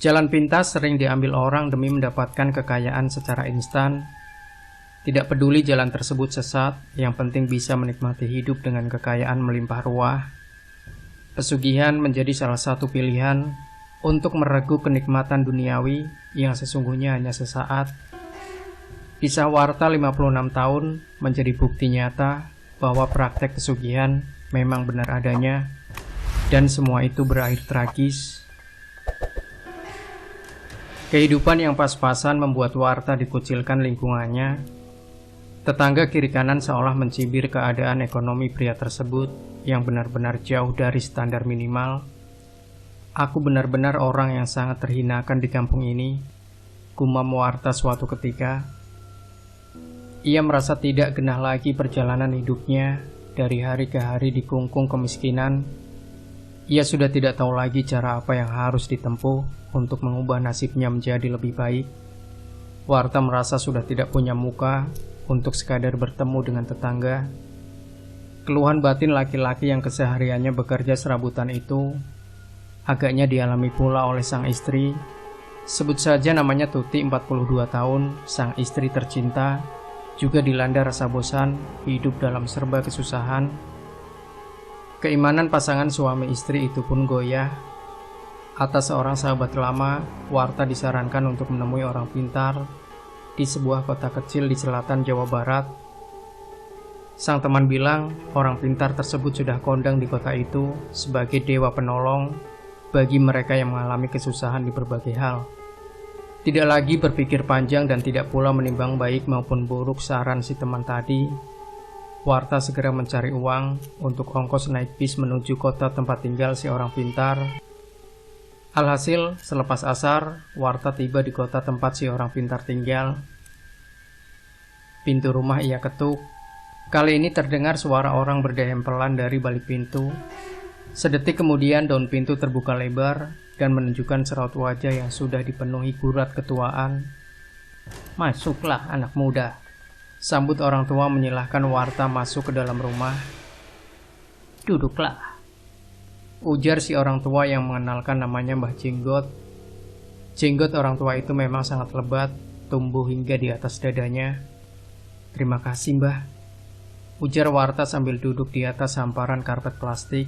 Jalan pintas sering diambil orang demi mendapatkan kekayaan secara instan. Tidak peduli jalan tersebut sesat, yang penting bisa menikmati hidup dengan kekayaan melimpah ruah. Pesugihan menjadi salah satu pilihan untuk merengkuh kenikmatan duniawi yang sesungguhnya hanya sesaat. Kisah Warta 56 tahun menjadi bukti nyata bahwa praktek pesugihan memang benar adanya, dan semua itu berakhir tragis. Kehidupan yang pas-pasan membuat Warta dikucilkan lingkungannya. Tetangga kiri kanan seolah mencibir keadaan ekonomi pria tersebut yang benar-benar jauh dari standar minimal. Aku benar-benar orang yang sangat terhinakan di kampung ini, gumam Warta suatu ketika. Ia merasa tidak genah lagi perjalanan hidupnya dari hari ke hari dikungkung kemiskinan. Ia sudah tidak tahu lagi cara apa yang harus ditempuh untuk mengubah nasibnya menjadi lebih baik. Warta merasa sudah tidak punya muka untuk sekadar bertemu dengan tetangga. Keluhan batin laki-laki yang kesehariannya bekerja serabutan itu agaknya dialami pula oleh sang istri. Sebut saja namanya Tuti, 42 tahun, sang istri tercinta, juga dilanda rasa bosan hidup dalam serba kesusahan. Keimanan pasangan suami istri itu pun goyah. Atas seorang sahabat lama, Warta disarankan untuk menemui orang pintar di sebuah kota kecil di selatan Jawa Barat. Sang teman bilang orang pintar tersebut sudah kondang di kota itu sebagai dewa penolong bagi mereka yang mengalami kesusahan di berbagai hal. Tidak lagi berpikir panjang dan tidak pula menimbang baik maupun buruk saran si teman tadi, Warta segera mencari uang untuk ongkos naik bis menuju kota tempat tinggal si orang pintar. Alhasil, selepas asar, Warta tiba di kota tempat si orang pintar tinggal. Pintu rumah ia ketuk. Kali ini terdengar suara orang berdehempelan dari balik pintu. Sedetik kemudian daun pintu terbuka lebar dan menunjukkan seraut wajah yang sudah dipenuhi gurat ketuaan. "Masuklah anak muda," sambut orang tua menyilahkan Warta masuk ke dalam rumah. "Duduklah," ujar si orang tua yang mengenalkan namanya Mbah Jenggot. Jenggot orang tua itu memang sangat lebat, tumbuh hingga di atas dadanya. "Terima kasih, Mbah," ujar Warta sambil duduk di atas hamparan karpet plastik.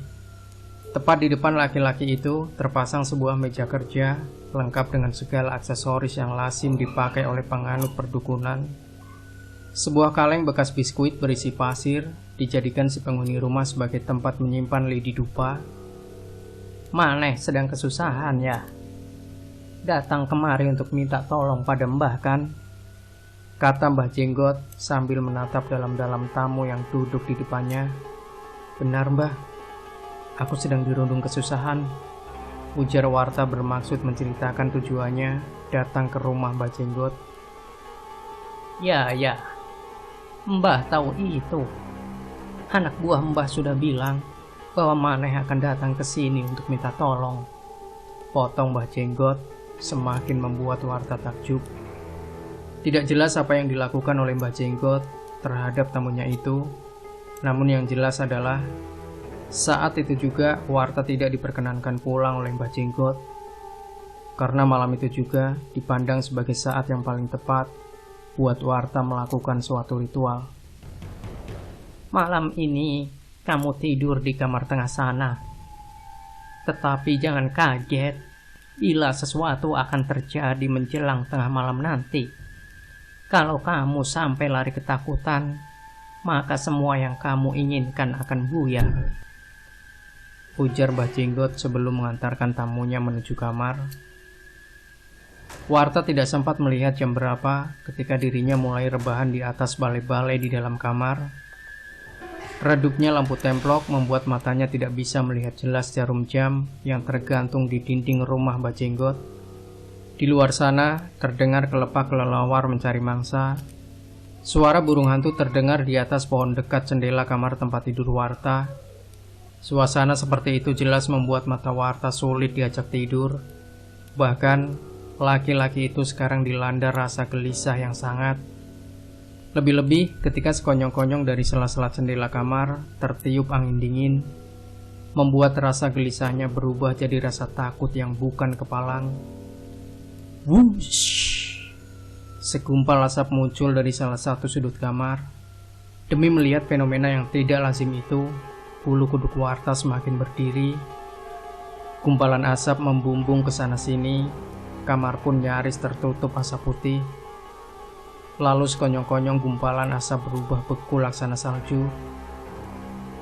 Tepat di depan laki-laki itu terpasang sebuah meja kerja lengkap dengan segala aksesoris yang lazim dipakai oleh penganut perdukunan. Sebuah kaleng bekas biskuit berisi pasir dijadikan si penghuni rumah sebagai tempat menyimpan lidi dupa. "Maneh sedang kesusahan ya? Datang kemari untuk minta tolong pada Mbah kan?" kata Mbah Jenggot sambil menatap dalam-dalam tamu yang duduk di depannya. "Benar, Mbah. Aku sedang dirundung kesusahan," ujar Warta bermaksud menceritakan tujuannya datang ke rumah Mbah Jenggot. Ya, Mbah tahu itu. Anak buah Mbah sudah bilang bahwa Maneh akan datang ke sini untuk minta tolong," potong Mbah Jenggot, semakin membuat Warta takjub. Tidak jelas apa yang dilakukan oleh Mbah Jenggot terhadap tamunya itu, namun yang jelas adalah saat itu juga Warta tidak diperkenankan pulang oleh Mbah Jenggot, karena malam itu juga dipandang sebagai saat yang paling tepat buat Warta melakukan suatu ritual. "Malam ini kamu tidur di kamar tengah sana. Tetapi jangan kaget bila sesuatu akan terjadi menjelang tengah malam nanti. Kalau kamu sampai lari ketakutan, maka semua yang kamu inginkan akan buyar," ujar Mbah Jenggot sebelum mengantarkan tamunya menuju kamar. Warta tidak sempat melihat jam berapa ketika dirinya mulai rebahan di atas balai-balai di dalam kamar. Redupnya lampu templok membuat matanya tidak bisa melihat jelas jarum jam yang tergantung di dinding rumah Mbah Jenggot. Di luar sana terdengar kelepak kelelawar mencari mangsa. Suara burung hantu terdengar di atas pohon dekat jendela kamar tempat tidur Warta. Suasana seperti itu jelas membuat mata Warta sulit diajak tidur. Bahkan laki-laki itu sekarang dilanda rasa gelisah yang sangat. Lebih-lebih ketika sekonyong-konyong dari sela-sela jendela kamar tertiup angin dingin, membuat rasa gelisahnya berubah jadi rasa takut yang bukan kepalang. Wush! Segumpal asap muncul dari salah satu sudut kamar. Demi melihat fenomena yang tidak lazim itu, bulu kuduk Warta semakin berdiri. Gumpalan asap membumbung ke sana-sini, kamar pun nyaris tertutup asap putih. Lalu sekonyong-konyong gumpalan asap berubah beku laksana salju,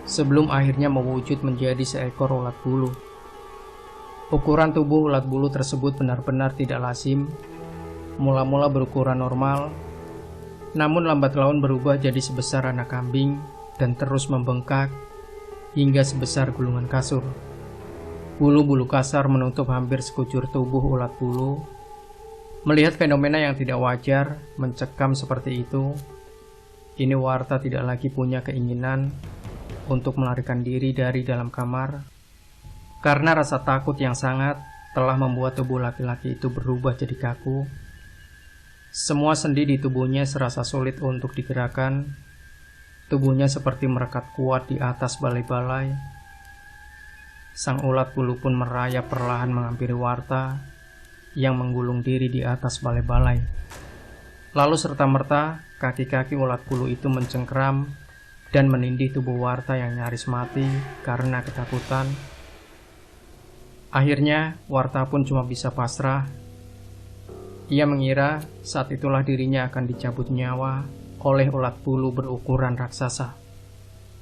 sebelum akhirnya mewujud menjadi seekor ulat bulu. Ukuran tubuh ulat bulu tersebut benar-benar tidak lazim. Mula-mula berukuran normal, namun lambat laun berubah jadi sebesar anak kambing dan terus membengkak hingga sebesar gulungan kasur. Bulu-bulu kasar menutup hampir sekujur tubuh ulat bulu. Melihat fenomena yang tidak wajar mencekam seperti itu, kini Warta tidak lagi punya keinginan untuk melarikan diri dari dalam kamar, karena rasa takut yang sangat telah membuat tubuh laki-laki itu berubah jadi kaku. Semua sendi di tubuhnya serasa sulit untuk digerakkan. Tubuhnya seperti merekat kuat di atas balai-balai. Sang ulat bulu pun merayap perlahan menghampiri Warta yang menggulung diri di atas balai-balai. Lalu serta-merta kaki-kaki ulat bulu itu mencengkeram dan menindih tubuh Warta yang nyaris mati karena ketakutan. Akhirnya Warta pun cuma bisa pasrah. Ia mengira saat itulah dirinya akan dicabut nyawa oleh ulat bulu berukuran raksasa.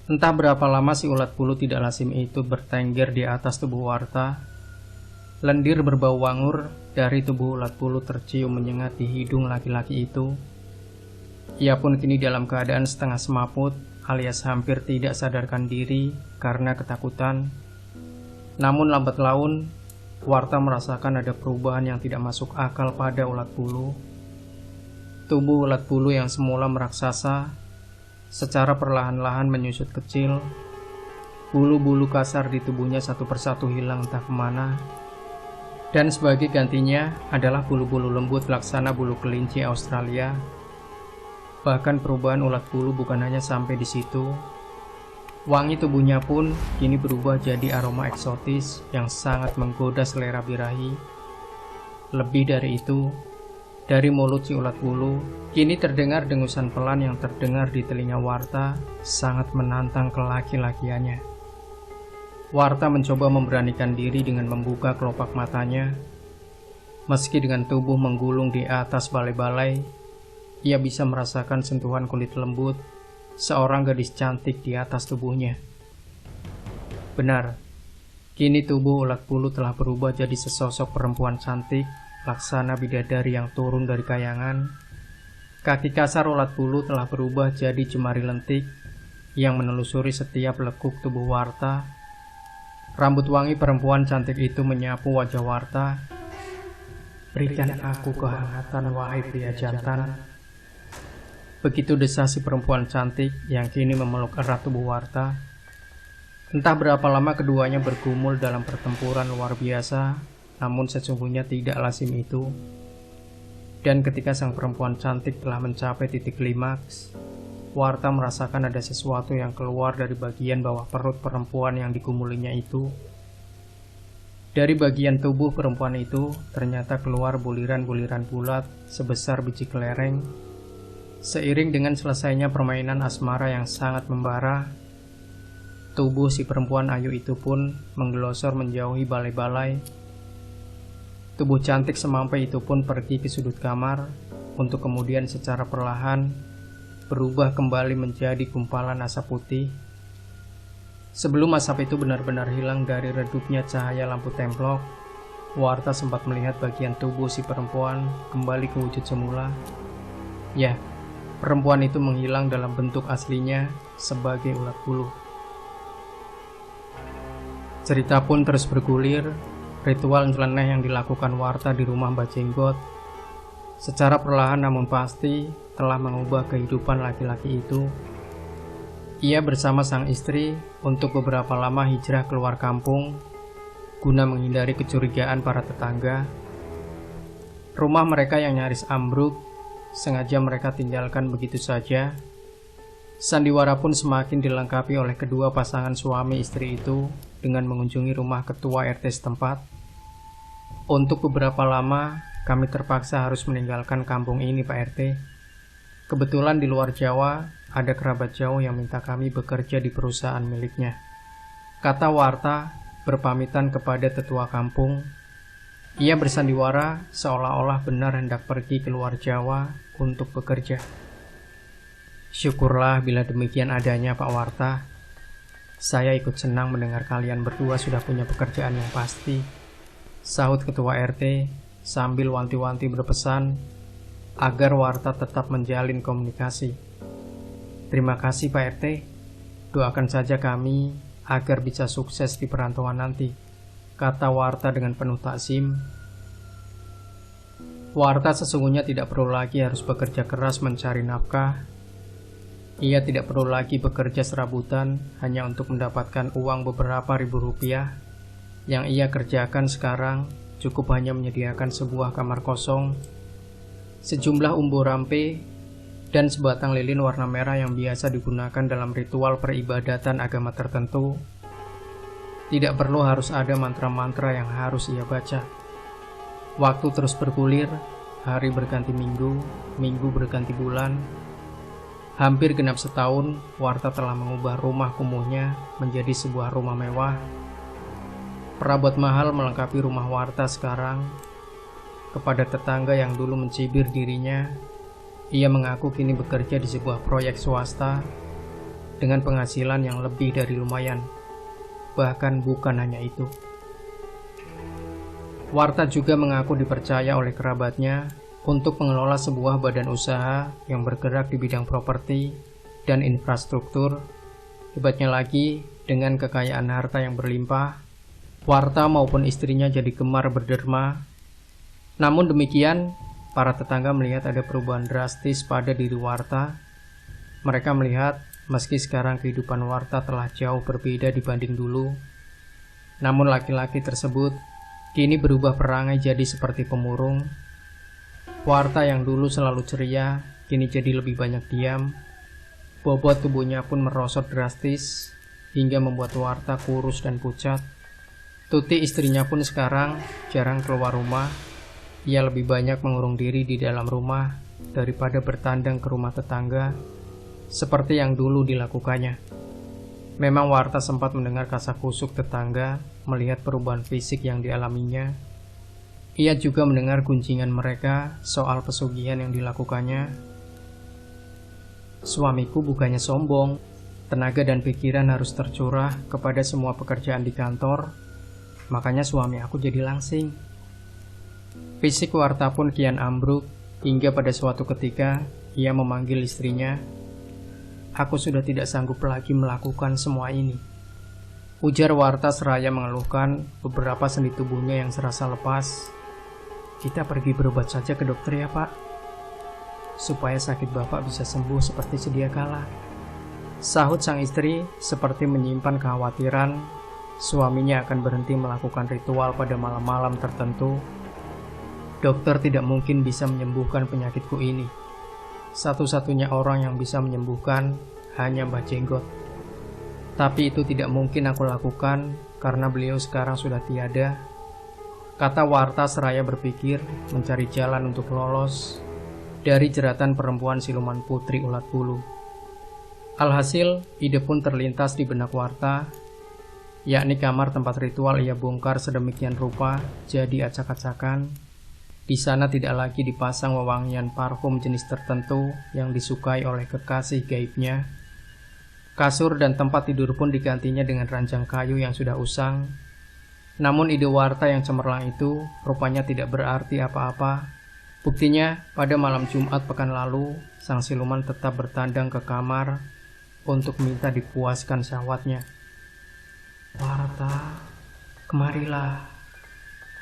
Entah berapa lama si ulat bulu tidak lazim itu bertengger di atas tubuh Warta. Lendir berbau wangur dari tubuh ulat bulu tercium menyengat di hidung laki-laki itu. Ia pun kini dalam keadaan setengah semaput alias hampir tidak sadarkan diri karena ketakutan. Namun lambat laun, Warta merasakan ada perubahan yang tidak masuk akal pada ulat bulu. Tubuh ulat bulu yang semula meraksasa, secara perlahan-lahan menyusut kecil. Bulu-bulu kasar di tubuhnya satu persatu hilang entah kemana. Dan sebagai gantinya adalah bulu-bulu lembut laksana bulu kelinci Australia. Bahkan perubahan ulat bulu bukan hanya sampai di situ. Wangi tubuhnya pun kini berubah jadi aroma eksotis yang sangat menggoda selera birahi. Lebih dari itu, dari mulut si ulat bulu, kini terdengar dengusan pelan yang terdengar di telinga Warta sangat menantang kelaki-lakiannya. Warta mencoba memberanikan diri dengan membuka kelopak matanya. Meski dengan tubuh menggulung di atas balai-balai, ia bisa merasakan sentuhan kulit lembut seorang gadis cantik di atas tubuhnya. Benar, kini tubuh ulat bulu telah berubah jadi sesosok perempuan cantik, laksana bidadari yang turun dari kayangan. Kaki kasar ulat bulu telah berubah jadi jemari lentik yang menelusuri setiap lekuk tubuh Warta. Rambut wangi perempuan cantik itu menyapu wajah Warta. "Berikan aku kehangatan, wahai pria jantan." Begitu desah si perempuan cantik yang kini memeluk erat tubuh Warta. Entah berapa lama keduanya bergumul dalam pertempuran luar biasa, namun sesungguhnya tidak lazim itu. Dan ketika sang perempuan cantik telah mencapai titik klimaks, Warta merasakan ada sesuatu yang keluar dari bagian bawah perut perempuan yang digumulinya itu. Dari bagian tubuh perempuan itu ternyata keluar buliran-buliran bulat sebesar biji kelereng. Seiring dengan selesainya permainan asmara yang sangat membara, tubuh si perempuan ayu itu pun menggelosor menjauhi balai-balai. Tubuh cantik semampai itu pun pergi ke sudut kamar untuk kemudian secara perlahan berubah kembali menjadi gumpalan asap putih. Sebelum asap itu benar-benar hilang dari redupnya cahaya lampu templok, Warta sempat melihat bagian tubuh si perempuan kembali ke wujud semula. Ya, perempuan itu menghilang dalam bentuk aslinya sebagai ulat bulu. Cerita pun terus bergulir. Ritual nyeleneh yang dilakukan Warta di rumah Mbak Jenggot secara perlahan namun pasti telah mengubah kehidupan laki-laki itu. Ia bersama sang istri untuk beberapa lama hijrah keluar kampung guna menghindari kecurigaan para tetangga. Rumah mereka yang nyaris ambruk sengaja mereka tinggalkan begitu saja. Sandiwara pun semakin dilengkapi oleh kedua pasangan suami istri itu dengan mengunjungi rumah ketua RT setempat. Untuk beberapa lama, kami terpaksa harus meninggalkan kampung ini, Pak RT. Kebetulan di luar Jawa, ada kerabat jauh yang minta kami bekerja di perusahaan miliknya. Kata Warta berpamitan kepada tetua kampung. Ia bersandiwara seolah-olah benar hendak pergi ke luar Jawa untuk bekerja. Syukurlah bila demikian adanya, Pak Warta. Saya ikut senang mendengar kalian berdua sudah punya pekerjaan yang pasti, sahut ketua RT sambil wanti-wanti berpesan agar Warta tetap menjalin komunikasi. Terima kasih Pak RT, doakan saja kami agar bisa sukses di perantauan nanti, kata Warta dengan penuh takzim. Warta sesungguhnya tidak perlu lagi harus bekerja keras mencari nafkah. Ia tidak perlu lagi bekerja serabutan hanya untuk mendapatkan uang beberapa ribu rupiah. Yang ia kerjakan sekarang cukup hanya menyediakan sebuah kamar kosong, sejumlah umbu rampe, dan sebatang lilin warna merah yang biasa digunakan dalam ritual peribadatan agama tertentu. Tidak perlu harus ada mantra-mantra yang harus ia baca. Waktu terus bergulir, hari berganti minggu, minggu berganti bulan. Hampir genap setahun, Warta telah mengubah rumah kumuhnya menjadi sebuah rumah mewah. Perabot mahal melengkapi rumah Warta sekarang. Kepada tetangga yang dulu mencibir dirinya, ia mengaku kini bekerja di sebuah proyek swasta dengan penghasilan yang lebih dari lumayan. Bahkan bukan hanya itu. Warta juga mengaku dipercaya oleh kerabatnya untuk mengelola sebuah badan usaha yang bergerak di bidang properti dan infrastruktur. Hebatnya lagi, dengan kekayaan harta yang berlimpah, Warta maupun istrinya jadi gemar berderma. Namun demikian, para tetangga melihat ada perubahan drastis pada diri Warta. Mereka melihat meski sekarang kehidupan Warta telah jauh berbeda dibanding dulu, namun laki-laki tersebut kini berubah perangai jadi seperti pemurung. Warta yang dulu selalu ceria, kini jadi lebih banyak diam. Bobot tubuhnya pun merosot drastis, hingga membuat Warta kurus dan pucat. Tuti istrinya pun sekarang jarang keluar rumah. Ia lebih banyak mengurung diri di dalam rumah daripada bertandang ke rumah tetangga, seperti yang dulu dilakukannya. Memang Warta sempat mendengar kasakusuk tetangga melihat perubahan fisik yang dialaminya. Ia juga mendengar gunjingan mereka soal pesugihan yang dilakukannya. Suamiku bukannya sombong, tenaga dan pikiran harus tercurah kepada semua pekerjaan di kantor, makanya suami aku jadi langsing. Fisik Warta pun kian ambruk, hingga pada suatu ketika ia memanggil istrinya. Aku sudah tidak sanggup lagi melakukan semua ini, ujar Warta seraya mengeluhkan beberapa sendi tubuhnya yang serasa lepas. Kita pergi berobat saja ke dokter ya Pak, supaya sakit Bapak bisa sembuh seperti sedia kala, sahut sang istri seperti menyimpan kekhawatiran suaminya akan berhenti melakukan ritual pada malam-malam tertentu. Dokter tidak mungkin bisa menyembuhkan penyakitku ini. Satu-satunya orang yang bisa menyembuhkan hanya Mbah Jenggot. Tapi itu tidak mungkin aku lakukan karena beliau sekarang sudah tiada, kata Warta seraya berpikir mencari jalan untuk lolos dari jeratan perempuan siluman putri ulat bulu. Alhasil, ide pun terlintas di benak Warta, yakni kamar tempat ritual ia bongkar sedemikian rupa jadi acak-acakan. Di sana tidak lagi dipasang wewangian parfum jenis tertentu yang disukai oleh kekasih gaibnya. Kasur dan tempat tidur pun digantinya dengan ranjang kayu yang sudah usang. Namun ide Warta yang cemerlang itu rupanya tidak berarti apa-apa. Buktinya, pada malam Jumat pekan lalu, sang siluman tetap bertandang ke kamar untuk minta dipuaskan syahwatnya. Warta, kemarilah.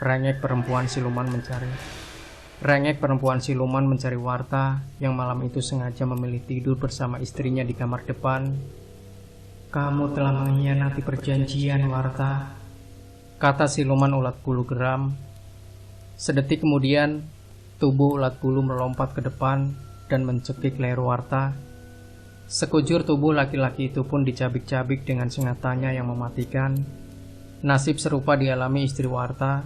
Rengek perempuan siluman mencari Warta yang malam itu sengaja memilih tidur bersama istrinya di kamar depan. Kamu telah mengkhianati perjanjian, Warta, kata siluman ulat bulu geram. Sedetik kemudian, tubuh ulat bulu melompat ke depan dan mencekik leher Warta. Sekujur tubuh laki-laki itu pun dicabik-cabik dengan sengatannya yang mematikan. Nasib serupa dialami istri Warta.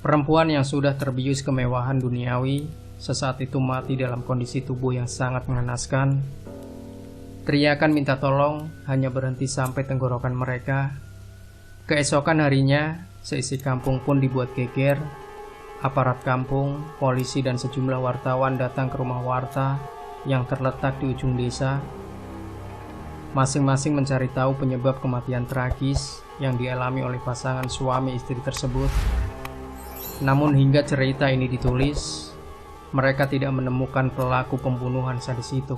Perempuan yang sudah terbius kemewahan duniawi sesaat itu mati dalam kondisi tubuh yang sangat mengenaskan. Teriakan minta tolong hanya berhenti sampai tenggorokan mereka. Keesokan harinya, seisi kampung pun dibuat geger. Aparat kampung, polisi, dan sejumlah wartawan datang ke rumah Warta yang terletak di ujung desa. Masing-masing mencari tahu penyebab kematian tragis yang dialami oleh pasangan suami istri tersebut. Namun hingga cerita ini ditulis, mereka tidak menemukan pelaku pembunuhan sadis itu.